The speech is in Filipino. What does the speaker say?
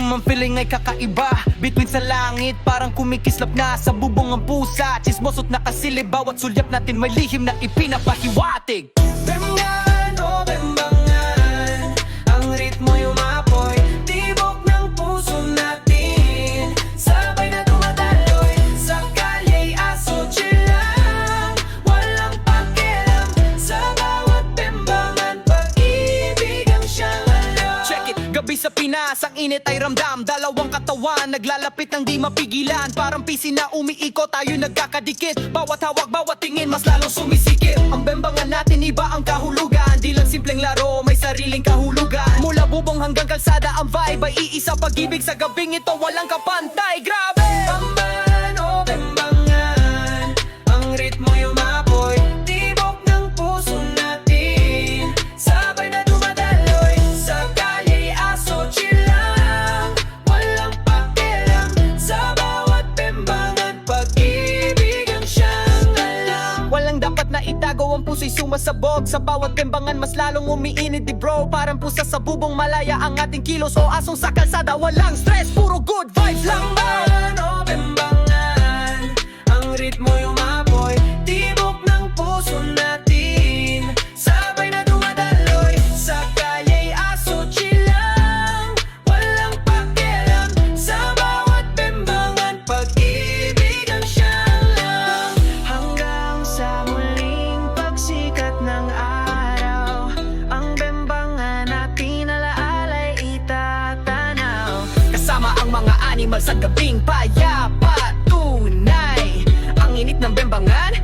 Ang feeling ay kakaiba, bituin sa langit, parang kumikislap na sa bubong ang pusa. Chismoso't nakasilip, bawat sulyap natin may lihim na ipinapahiwatig. Bembangan o bembangan, ang ritmo yumapoy, tibok ng puso natin, sabay na dumadaloy, sa kalye aso chill lang, walang pakialam, sa bawat bembangan, pag-ibig ang siyang alam. Check it! Gabi sa Pinas, ang init ay ramdam, dalawang katawan, naglalapit ng di mapigilan, parang pisi na umiikot, tayo nagkakadikit, bawat hawak, bawat tingin, mas lalong sumisikip. Ang bembangan natin, iba ang kahulugan, di lang simpleng laro, may sariling kahulugan. Mula bubong hanggang kalsada, ang vibe ay iisa, pag-ibig sa gabing ito, walang kapantay. Grabe! Bamban o bembangan, ang ritmo yumapoy, tibok ng puso natin, sabay na dumadaloy, sa kalye aso chill lang, walang pakialam, sa bawat bembangan, pag-ibig ang siyang alam. Walang dapat na itago, ang puso'y sumasabog, sa bawat bembangan mas lalong umiinit di bro. Parang pusa sa bubong, malaya ang ating kilos, o asong sa kalsada, walang stress, puro good vibes lang. Bamban o bembangan, ang ritmo yumapoy, tibok ng puso natin, sabay na dumadaloy, sa kalye aso chill lang, walang pakialam, sa bawat bembangan, pag-ibig ang siyang lang. Hanggang sa muling pagsikat ng araw, ang bembangan natin alaala'y itatanaw, kasama ang mga animal sa gabing payapa. Tunay ang init ng bembangan,